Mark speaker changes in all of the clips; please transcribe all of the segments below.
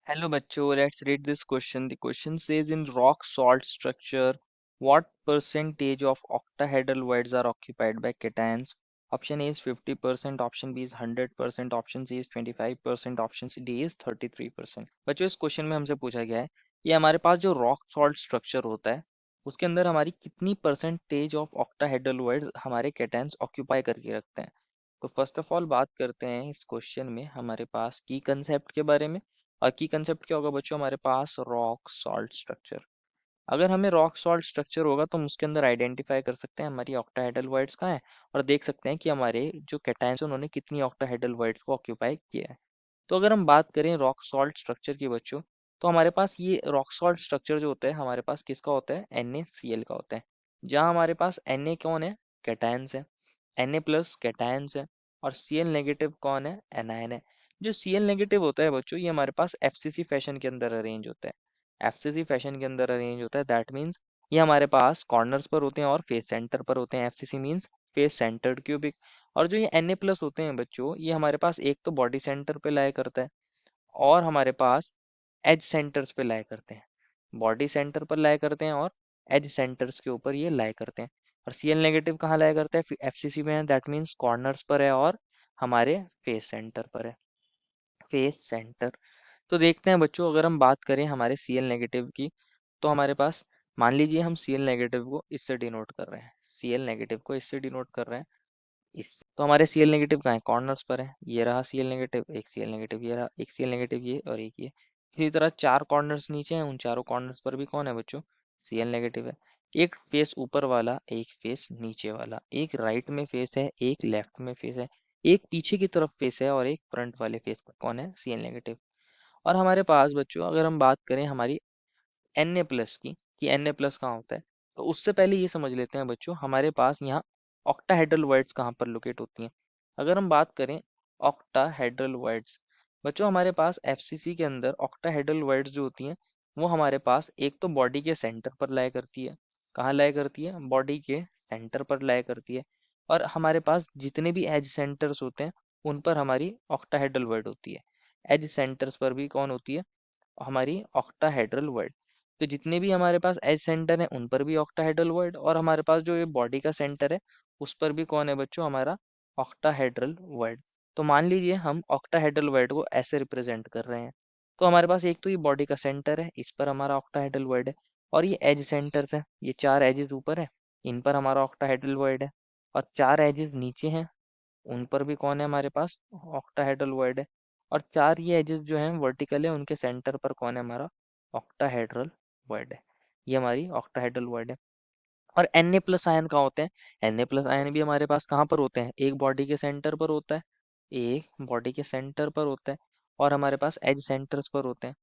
Speaker 1: Hello बच्चों, let's read this question. The question says in rock salt structure, what percentage of octahedral voids are occupied by cations? Option A is 50%, option B is 100%, option C is 25%, option D is 33%. बच्चों इस question में हमसे पूछा गया है ये हमारे पास जो रॉक सॉल्ट स्ट्रक्चर होता है उसके अंदर हमारी कितनी परसेंटेज ऑफ ऑक्टाहेड्रल वॉइड हमारे कैटायंस ऑक्यूपाई करके रखते हैं। तो फर्स्ट ऑफ ऑल बात करते हैं इस क्वेश्चन में हमारे पास की कंसेप्ट के बारे में। और की कंसेप्ट क्या होगा बच्चों, हमारे पास रॉक सॉल्ट स्ट्रक्चर। अगर हमें रॉक सॉल्ट स्ट्रक्चर होगा तो हम उसके अंदर आइडेंटिफाई कर सकते हैं हमारी ऑक्टाहेड्रल वॉइड्स कहाँ है और देख सकते हैं कि हमारे जो कैटायंस हैं उन्होंने कितनी ऑक्टाहेड्रल वॉइड्स को ऑक्यूपाई किया है। तो अगर हम बात करें रॉक सॉल्ट स्ट्रक्चर की बच्चों, तो हमारे पास ये रॉक सॉल्ट स्ट्रक्चर जो होता है हमारे पास किसका होता है, NaCl का होता है। जहाँ हमारे पास Na कौन है, कैटायंस है, Na प्लस कैटायंस है, और Cl नेगेटिव कौन है, एनायन है। जो Cl नेगेटिव होता है बच्चों ये हमारे पास FCC फैशन के अंदर अरेंज होता है। FCC फैशन के अंदर अरेंज होता है, दैट मीन्स ये हमारे पास कॉर्नर्स पर होते हैं और फेस सेंटर पर होते हैं। FCC means face centred cubic. और जो ये Na प्लस होते हैं बच्चों ये हमारे पास एक तो बॉडी सेंटर पे लाया करता है और हमारे पास एज सेंटर्स पे लाया करते हैं। बॉडी सेंटर पर लाया करते हैं और एज सेंटर्स के ऊपर ये लाया करते हैं। और Cl नेगेटिव कहाँ लाया करता है, FCC में है, दैट मीन्स कॉर्नर्स पर है और हमारे फेस सेंटर पर है, फेस सेंटर। तो देखते हैं बच्चों, अगर हम बात करें हमारे Cl नेगेटिव की, तो हमारे पास मान लीजिए हम Cl नेगेटिव को इससे डिनोट कर रहे हैं, Cl नेगेटिव को इससे डिनोट कर रहे हैं इससे। तो हमारे Cl नेगेटिव कहाँ है, कॉर्नर्स पर है। ये रहा Cl नेगेटिव, एक Cl नेगेटिव ये रहा, एक Cl नेगेटिव ये और एक ये। इसी तरह चार कॉर्नर्स नीचे हैं, उन चारों कॉर्नर्स पर भी कौन है बच्चों, Cl नेगेटिव है। एक फेस ऊपर वाला, एक फेस नीचे वाला, एक राइट में फेस है, एक लेफ्ट में फेस है, एक पीछे की तरफ फेस है और एक फ्रंट वाले फेस पर कौन है, Cl नेगेटिव। और हमारे पास बच्चों अगर हम बात करें हमारी Na प्लस की, कि Na प्लस कहाँ होता है, तो उससे पहले ये समझ लेते हैं बच्चों हमारे पास यहाँ ऑक्टाहेड्रल वर्ड्स कहाँ पर लोकेट होती हैं। अगर हम बात करें ऑक्टाहेड्रल वर्ड्स, बच्चों हमारे पास FCC के अंदर ऑक्टाहेड्रल वर्ड्स जो होती हैं वो हमारे पास एक तो बॉडी के सेंटर पर लाया करती है। कहाँ लाया करती है, बॉडी के सेंटर पर लाया करती है। और हमारे पास जितने भी एज सेंटर्स होते हैं उन पर हमारी ऑक्टाहेड्रल वर्ड होती है। एज सेंटर्स पर भी कौन होती है, हमारी ऑक्टाहेड्रल वर्ड। तो जितने भी हमारे पास एज सेंटर है उन पर भी ऑक्टाहेड्रल वर्ड, और हमारे पास जो ये बॉडी का सेंटर है उस पर भी कौन है बच्चों, हमारा ऑक्टाहेड्रल वर्ड। तो मान लीजिए हम ऑक्टाहेड्रल वर्ड को ऐसे रिप्रेजेंट कर रहे हैं। तो हमारे पास एक तो ये बॉडी का सेंटर है, इस पर हमारा ऑक्टाहेड्रल वर्ड है। और ये एज सेंटर्स है, ये चार एजेस ऊपर है, इन पर हमारा ऑक्टाहेड्रल वर्ड है। और चार एजेस नीचे हैं, उन पर भी कौन है हमारे पास, ऑक्टाहेड्रल वर्ड है। और चार ये एजेस जो हैं वर्टिकल है, उनके सेंटर पर कौन है हमारा, ऑक्टाहेड्रल वर्ड है। ये हमारी ऑक्टाहेड्रल वर्ड है। और Na प्लस आयन कहाँ होते हैं, Na प्लस आयन भी हमारे पास कहाँ पर होते हैं, एक बॉडी के सेंटर पर होता है, एक बॉडी के सेंटर पर होता है। और हमारे पास एज सेंटर्स पर होते हैं,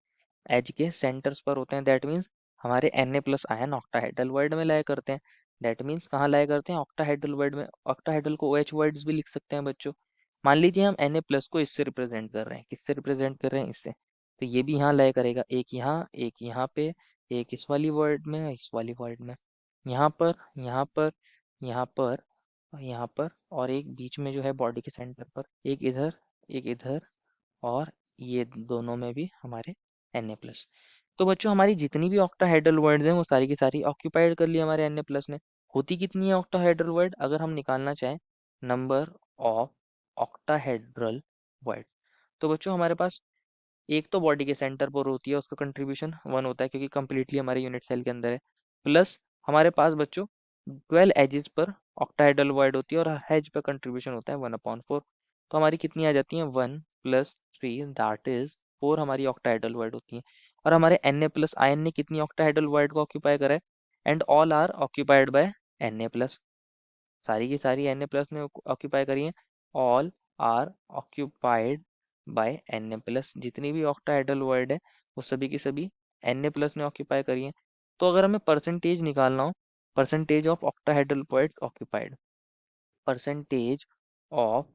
Speaker 1: एज के सेंटर्स पर होते हैं। दैट मीन्स हमारे Na plus ion octahedral word में लाया करते हैं। दैट मीन्स कहाँ लाया करते हैं, ऑक्टाहेड्रल वर्ड में। ऑक्टाहेड्रल को OH वर्ड्स भी लिख सकते हैं बच्चों। मान लीजिए हम Na प्लस को इससे रिप्रेजेंट कर रहे हैं, किससे रिप्रेजेंट कर रहे हैं, इससे। तो ये भी यहाँ लाया करेगा, एक यहाँ, एक यहाँ पे, एक इस वाली वर्ड में, इस वाली वर्ड में, यहाँ पर, यहाँ पर, यहाँ पर, यहाँ पर, और एक बीच में जो है बॉडी के सेंटर पर, एक इधर, एक इधर, और ये दोनों में भी हमारे Na प्लस। तो बच्चों हमारी जितनी भी ऑक्टाहेड्रल वर्ड्स हैं वो सारी की सारी ऑक्यूपाइड कर ली हमारे Na प्लस ने। होती कितनी है ऑक्टाहेड्रल वर्ड, अगर हम निकालना चाहें नंबर ऑफ ऑक्टाहेड्रल वर्ड, तो बच्चों हमारे पास एक तो बॉडी के सेंटर पर होती है, उसका कंट्रीब्यूशन 1 होता है क्योंकि कंप्लीटली हमारे यूनिट सेल के अंदर है। प्लस हमारे पास बच्चों 12 एजेस पर ऑक्टाहेड्रल वर्ड होती है और हर एज पर कंट्रीब्यूशन होता है 1/4। तो हमारी कितनी आ जाती है, 1 + 3 दैट इज 4 हमारी ऑक्टाहेड्रल वर्ड होती है। और हमारे Na प्लस आयन ने कितनी ऑक्टाहेड्रल वर्ड को ऑक्यूपाई करा है, and all are occupied by Na plus. सारी की सारी Na प्लस ने ऑक्यूपाई करी है, all are occupied by Na plus. जितनी भी ऑक्टाहेड्रल वर्ड है वो सभी की सभी Na प्लस ने ऑक्यूपाई करी है। तो अगर हमें परसेंटेज निकालना हो, percentage of octahedral word occupied, percentage of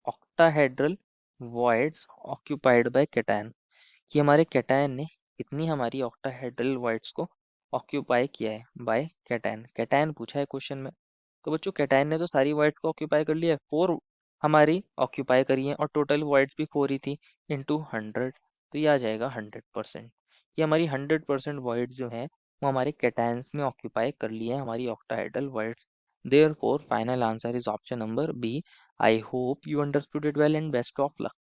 Speaker 1: octahedral voids occupied by cation, कि हमारे कैटायन ने कितनी हमारी ऑक्टाहेड्रल वॉइड्स को ऑक्यूपाई किया है बाय कैटायन। कैटायन पूछा है क्वेश्चन में। तो बच्चों कैटायन ने तो सारी वॉइड्स को ऑक्यूपाई कर लिया है, 4 हमारी ऑक्यूपाई करी है, और टोटल वॉइड्स भी 4 ही थी, इंटू 100। तो ये आ जाएगा 100%। ये हमारी 100% वर्ड्स जो हैं वो हमारे कैटायंस ने ऑक्यूपाई कर लिए हैं हमारी octahedral voids. Therefore final answer is option number B. I hope you understood it well and best of luck.